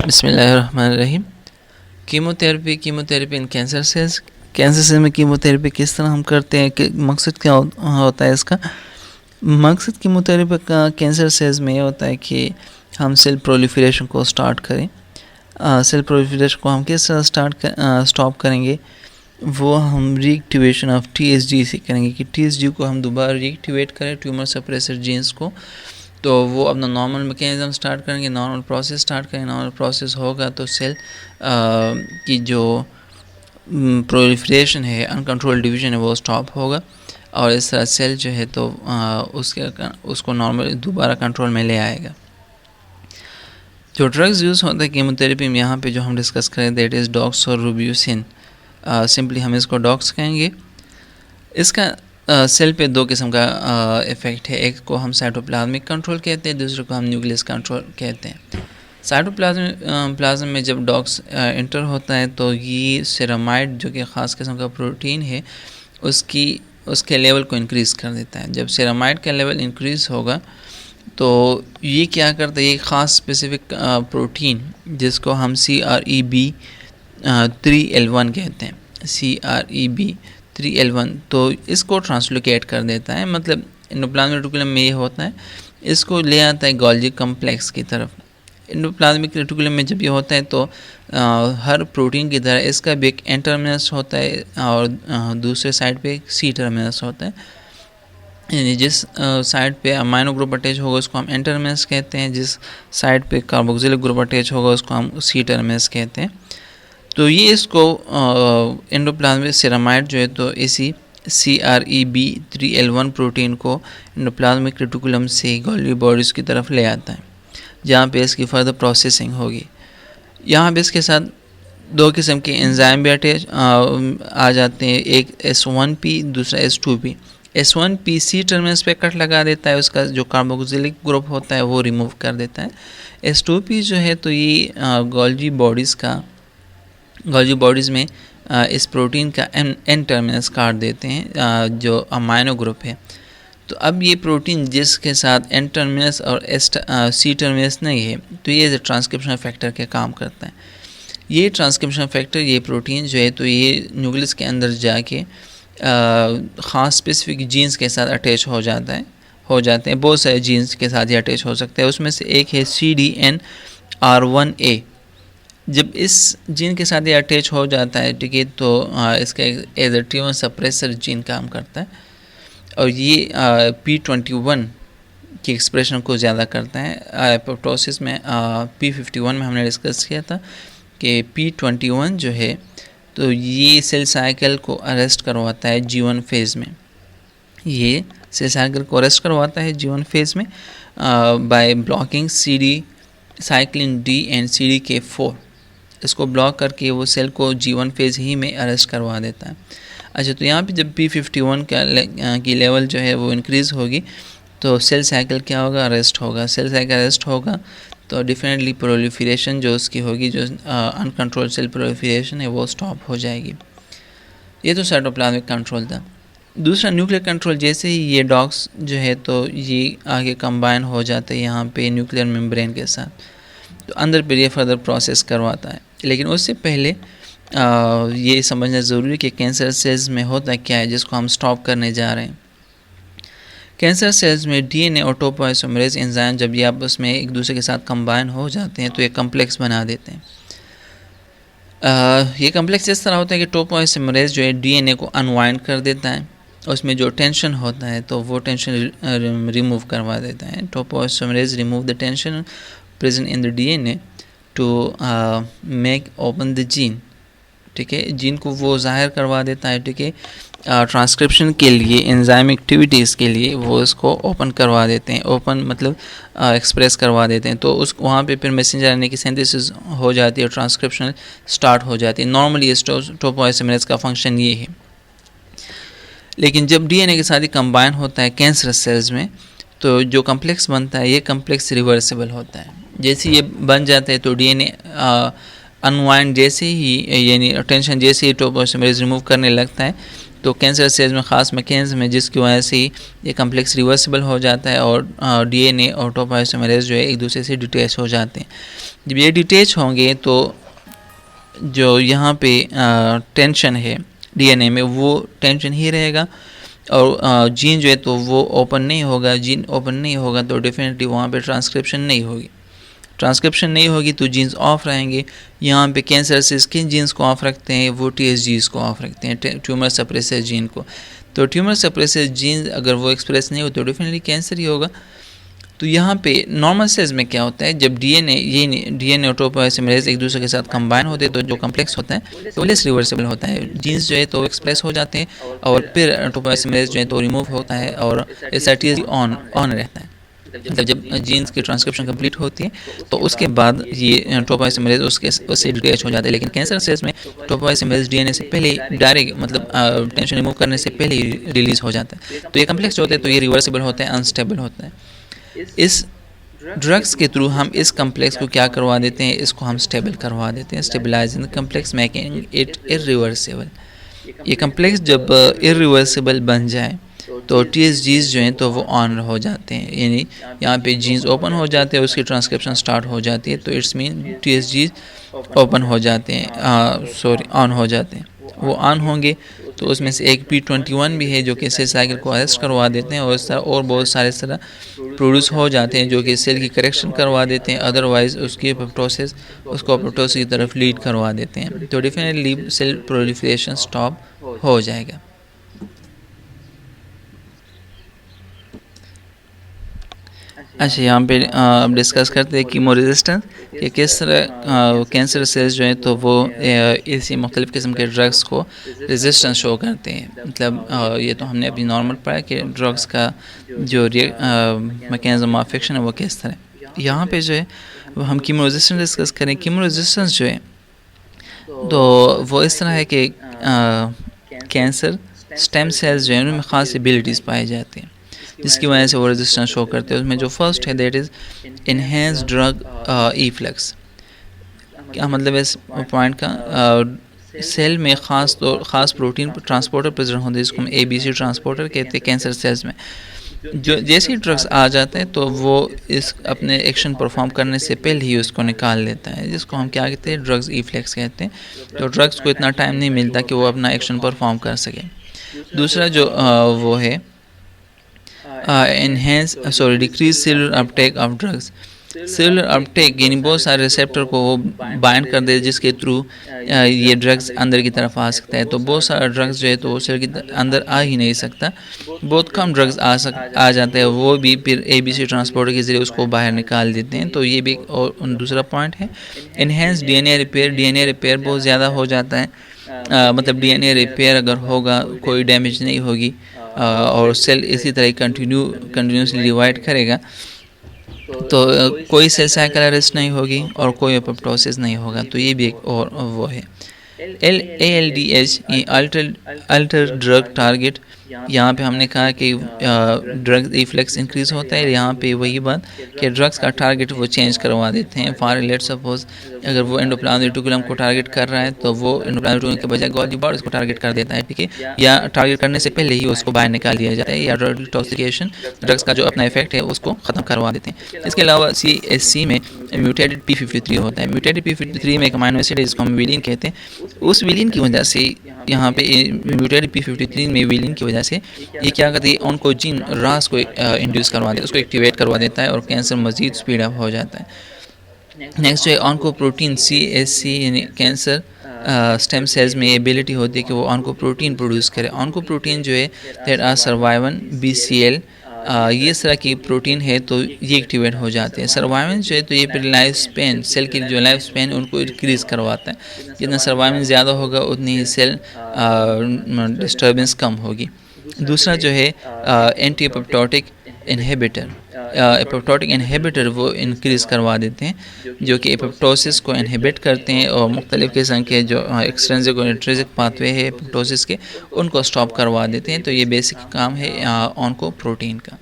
बिस्मिल्लाहिर्रहमानिर्रहीम। कीमोथेरेपी इन cancer cells में chemotherapy किस तरह हम करते हैं, कि मकसद क्या होता है इसका। मकसद कीमोथेरेपी का कैंसर सेल्स में ये होता है कि हम सेल प्रोलिफरेशन को स्टार्ट करें। सेल प्रोलिफरेशन को हम किस तरह स्टॉप करेंगे, वो हम रीएक्टिवेशन ऑफ TSG से करेंगे कि TSG को हम दोबारा रीएक्टिवेट करें, ट्यूमर सप्रेसर जीन्स को। तो वो अपना नॉर्मल मैकेनिज़्म स्टार्ट करेंगे, नॉर्मल प्रोसेस स्टार्ट करेंगे। नॉर्मल प्रोसेस होगा तो सेल की जो प्रोलिफरेशन है, अनकंट्रोल्ड डिवीजन है, वो स्टॉप होगा और इस तरह सेल जो है तो उसको नॉर्मल दोबारा कंट्रोल में ले आएगा। जो ड्रग्स यूज़ होता है कीमोथेरेपी में, यहाँ पे जो हम डिस्कस करें दैट इज़ डॉक्स और रूब्यूसिन। सिंपली हम इसको डॉक्स कहेंगे। इसका सेल पे दो किस्म का इफ़ेक्ट है। एक को हम साइटोप्लाज्मिक कंट्रोल कहते हैं, दूसरे को हम न्यूक्लियस कंट्रोल कहते हैं। साइटोप्लाज्म में जब डॉक्स इंटर होता है तो ये सेरामाइड जो कि ख़ास किस्म का प्रोटीन है उसके लेवल को इंक्रीज़ कर देता है। जब सेरामाइड का लेवल इंक्रीज़ होगा तो ये क्या करता है, ये ख़ास स्पेसिफिक प्रोटीन जिसको हम CREB3L1 कहते हैं, CREB3L1, तो इसको ट्रांसलोकेट कर देता है। मतलब एंडोप्लाज्मिक रेटिकुलम में ये होता है, इसको ले आता है गोल्गी कॉम्प्लेक्स की तरफ। एंडोप्लाज्मिक रेटिकुलम में जब ये होता है तो हर प्रोटीन की तरह इसका भी एक एन टर्मिनस होता है और दूसरे साइड पे एक सी टर्मिनस होता है। यानी जिस साइड पे अमाइनो ग्रुप अटैच होगा उसको हम एन टर्मिनस कहते हैं, जिस साइड पे कार्बोक्सिलिक ग्रुप अटैच होगा उसको हम सी टर्मिनस कहते हैं। तो ये इसको एंडोप्लाज्मिक सेरामाइड जो है तो इसी CREB3L1 प्रोटीन को एंडोप्लाज्मिक रेटिकुलम से गोल्गी बॉडीज़ की तरफ ले आता है, जहाँ पे इसकी फर्दर प्रोसेसिंग होगी। यहाँ पे इसके साथ दो किस्म के एंजाइम भी अटैच आ जाते हैं, एक S1P, दूसरा S2P। S1P सी टर्मिनस पे कट लगा देता है, उसका जो कार्बोक्सिलिक ग्रुप होता है वो रिमूव कर देता है। S2P जो है तो ये गोल्गी बॉडीज़ में इस प्रोटीन का एन टर्मिनस काट देते हैं जो अमाइनो ग्रुप है। तो अब ये प्रोटीन जिसके साथ एन टर्मिनस और सी टर्मिनस नहीं है तो ये ट्रांसक्रिप्शन फैक्टर के काम करता है। ये ट्रांसक्रिप्शन फैक्टर, ये प्रोटीन जो है तो ये न्यूक्लियस के अंदर जाके ख़ास स्पेसिफिक जीन्स के साथ अटैच हो जाते हैं। बहुत सारे जीन्स के साथ ये अटैच हो सकते हैं। उसमें से एक है CDNR1A। जब इस जीन के साथ ये अटैच हो जाता है, ठीक है, तो इसका as a tumour suppressor gene काम करता है और ये P21 की एक्सप्रेशन को ज़्यादा करता है। एपोप्टोसिस में P51 में हमने डिस्कस किया था कि P21 जो है तो ये सेल साइकिल को अरेस्ट करवाता है G1 फेज़ में। ये सेल साइकिल को अरेस्ट करवाता है G1 फेज़ में by blocking cyclin D and CDK4। इसको ब्लॉक करके वो सेल को G1 फेज़ ही में अरेस्ट करवा देता है। अच्छा, तो यहाँ पे जब P51 की लेवल जो है वो इंक्रीज़ होगी तो सेल साइकिल क्या होगा, अरेस्ट होगा। सेल साइकिल अरेस्ट होगा तो डेफिनेटली प्रोलिफरेशन जो उसकी होगी, जो अनकंट्रोल सेल प्रोलिफरेशन है वो स्टॉप हो जाएगी। ये तो साइटोप्लाज्मिक कंट्रोल था। दूसरा न्यूक्लियर कंट्रोल, जैसे ही ये डॉक्स जो है तो ये आगे कंबाइन हो जाते हैं यहाँ पे न्यूक्लियर मेम्ब्रेन के साथ, तो अंदर पर ये फर्दर प्रोसेस करवाता है। लेकिन उससे पहले ये समझना ज़रूरी है कि कैंसर सेल्स में होता क्या है जिसको हम स्टॉप करने जा रहे हैं। कैंसर सेल्स में DNA और टोपोआइसोमरेज एंजाइम जब ये आपस में एक दूसरे के साथ कंबाइन हो जाते हैं तो ये कम्प्लेक्स बना देते हैं। ये कम्प्लेक्स इस तरह होता है कि टोपोआइसोमरेज जो है DNA को अनवाइंड कर देता है, उसमें जो टेंशन होता है तो वो टेंशन रिमूव करवा देता है। Topoisomerase remove the tension present in the DNA to make open the gene, ठीक है, जीन को वो जाहिर करवा देता है, ठीक है, ट्रांसक्रिप्शन के लिए, एंजाइम एक्टिविटीज़ के लिए वो इसको ओपन करवा देते हैं। ओपन मतलब एक्सप्रेस करवा देते हैं, तो उस वहाँ पे फिर मैसेंजर आरएनए की सिंथेसिस हो जाती है और ट्रांसक्रिप्शन स्टार्ट हो जाती है। नॉर्मली इस टोपोआइसोमरेज का फंक्शन ये है। लेकिन जब DNA के साथ ही कंबाइन होता है कैंसर सेल्स में तो जो कम्प्लेक्स बनता है ये कम्प्लेक्स रिवर्सिबल होता है। जैसे ये बन जाता है तो DNA अनवाइंड जैसे ही, यानी टेंशन जैसे ही टोपोआइसोमरेज रिमूव करने लगता है तो कैंसर सेल्स में ख़ास मैकेनिज्म है जिसकी वजह से ये कम्प्लेक्स रिवर्सिबल हो जाता है और डीएनए और टोपोआइसोमरेज जो है एक दूसरे से डिटैच हो जाते हैं। जब ये डिटैच होंगे तो जो यहाँ पे टेंशन है डीएनए में वो टेंशन ही रहेगा और जीन जो है तो वो ओपन नहीं होगा। जीन ओपन नहीं होगा तो डेफिनेटली वहाँ पे ट्रांसक्रिप्शन नहीं होगी। ट्रांसक्रिप्शन नहीं होगी तो जीन्स ऑफ रहेंगे। यहाँ पे कैंसर से किन जीन्स को ऑफ रखते हैं, वो TSGs को ऑफ रखते हैं, ट्यूमर सप्रेसर जीन को। तो ट्यूमर सप्रेसर जीन अगर वो एक्सप्रेस नहीं हो तो डेफिनेटली कैंसर ही होगा। तो यहाँ पे नॉर्मल सेल्स में क्या होता है, जब डीएनए और टोपोआइसोमरेज एक दूसरे के साथ कंबाइन होते हैं तो जो कम्प्लेक्स होता है तो लेस रिवर्सिबल होता है। जीन्स जो है तो एक्सप्रेस हो जाते हैं और फिर टोपोआइसोमरेज जो है तो रिमूव होता है और SRT ऑन रहता है। मतलब जब जीन्स की ट्रांसक्रिप्शन कंप्लीट होती है तो उसके बाद ये टोपोआइसोमरेज उससे डिटैच हो जाता है। लेकिन कैंसर सेल्स में टोपोआइसोमरेज डीएनए से पहले डायरेक्ट मतलब टेंशन रिमूव करने से पहले ही रिलीज हो जाता है। तो ये कम्प्लेक्स जो होते हैं तो ये रिवर्सिबल होता है, अनस्टेबल होता है। इस ड्रग्स के थ्रू हम इस कम्प्लेक्स को क्या करवा देते हैं, इसको हम स्टेबल करवा देते हैं, stabilising the complex making it irreversible. ये कम्प्लेक्स जब इरिवर्सिबल बन जाए तो TSGs जो हैं तो वो ऑन हो जाते हैं, यानी यहाँ पे जीन्स ओपन हो जाते हैं, उसकी ट्रांसक्रिप्शन स्टार्ट हो जाती है। तो इट्स मीन TSGs ओपन हो जाते हैं, ऑन हो जाते हैं। वो ऑन होंगे तो उसमें से एक P21 भी है जो कि सेल साइकिल को अरेस्ट करवा देते हैं और इस तरह और बहुत सारे तरह प्रोड्यूस हो जाते हैं जो कि सेल की करेक्शन करवा देते हैं। अदरवाइज उसकी एपोप्टोसिस उसको एपोप्टोसिस की तरफ लीड करवा देते हैं। तो डेफिनेटली सेल प्रोलिफरेशन स्टॉप हो जाएगा। अच्छा, यहाँ पे अब डिस्कस करते हैं कीमो रेजिस्टेंस कि किस तरह कैंसर सेल्स जो हैं तो वो इसी मुख्तलिफ़ किस्म के ड्रग्स को रेजिस्टेंस शो करते हैं। मतलब ये तो हमने अभी नॉर्मल पढ़ा कि ड्रग्स का जो मैकेनिज्म ऑफ एक्शन है वो किस तरह। यहाँ पे जो है वो हम कीमो रेजिस्टेंस डिस्कस करें। कीमो रेजिस्टेंस जो है तो वो इस तरह है कि कैंसर स्टेम सेल्स जो हैं उनमें ख़ास एबिलिटीज़ पाई जाती हैं जिसकी वजह से वो रेजिस्टेंस शो करते हैं। उसमें जो फर्स्ट है that is enhance drug efflux. क्या मतलब है इस पॉइंट का, सेल में ख़ास प्रोटीन ट्रांसपोर्टर प्रेजेंट होते हैं जिसको हम ABC ट्रांसपोर्टर कहते हैं कैंसर सेल्स में। जो जैसे ही ड्रग्स आ जाते हैं तो वो इस अपने एक्शन परफॉर्म करने से पहले ही उसको निकाल लेता है, जिसको हम क्या कहते हैं, ड्रग्स इफ्लेक्स कहते हैं। तो ड्रग्स को इतना टाइम नहीं मिलता कि वो अपना एक्शन परफॉर्म कर सके। दूसरा जो वो है decrease cellular Uptake of drugs. Cellular Uptake यानी बहुत सारे रिसेप्टर को वो बाइंड कर दे जिसके थ्रू ये ड्रग्स अंदर की तरफ आ सकता है। तो बहुत सारा ड्रग्स जो है तो वो सेल के अंदर आ ही नहीं सकता, बहुत कम ड्रग्स आ जाते हैं, वो भी फिर ABC ट्रांसपोर्टर के ज़रिए उसको बाहर निकाल देते हैं। तो ये भी और दूसरा पॉइंट है। Enhance DNA repair. DNA repair बहुत ज़्यादा हो जाता है, मतलब DNA रिपेयर अगर होगा कोई डैमेज नहीं होगी और सेल इसी तरह कंटिन्यूसली डिवाइड करेगा तो कोई सेल साइकिल अरेस्ट नहीं होगी और कोई एपोप्टोसिस नहीं होगा। तो ये भी एक और वो है। ALDH alter drug target. यहाँ पे हमने कहा कि ड्रग इफ्लेक्स इंक्रीज होता है। यहाँ पे वही बात कि ड्रग्स का टारगेट वो चेंज करवा देते हैं। फॉर लेट सपोज अगर वो एंडोप्लाज्मिक रेटिकुलम को टारगेट कर रहा है तो वो एंडोप्लाज्मिक रेटिकुलम के बजाय गोल्गी बॉडी इसको टारगेट कर देता है, ठीक है, या टारगेट करने से पहले ही उसको बाहर निकाल दिया जाता है, या ड्रग डिटॉक्सिफिकेशन ड्रग्स का जो अपना इफेक्ट है उसको ख़त्म करवा देते हैं। इसके अलावा CSC में म्यूटेटेड P53 होता है। म्यूटेटेड P53 में एक अमीनो एसिड है जिसको हम विलिन कहते हैं। उस विलिन की वजह से यहाँ पे म्यूटेटेड P53 में विलिन की वजह से ये क्या करती है, उनको जीन रास को इंड्यूस करवा देता है, उसको एक्टिवेट करवा देता है और कैंसर मज़ीद स्पीड अप हो जाता है। नेक्स्ट है ऑन्कोप्रोटीन CSC यानी कैंसर स्टेम सेल्स में एबिलिटी होती है कि वो ऑन्कोप्रोटीन प्रोड्यूस करे। ऑन्कोप्रोटीन जो है दैट आर सर्वाइवन BCL, ये इस तरह की प्रोटीन है तो ये एक्टिवेट हो जाते हैं। सर्वाइवन जो है तो ये फिर लाइफ स्पेन, सेल की जो लाइफ स्पेन उनको इंक्रीज करवाता है। जितना सर्वाइवन ज़्यादा होगा उतनी ही सेल डिस्टर्बेंस कम होगी। दूसरा जो है anti apoptotic inhibitor. Apoptotic inhibitor वो इंक्रीज़ करवा देते हैं जो कि एपोप्टोसिस को इनहिबिट करते हैं और मुख्तलिफ़ किस्म के जो एक्सट्रिंसिक और इंट्रिंसिक पाथवे है एपोप्टोसिस के उनको स्टॉप करवा देते हैं। तो ये बेसिक काम है ऑन्कोप्रोटीन का।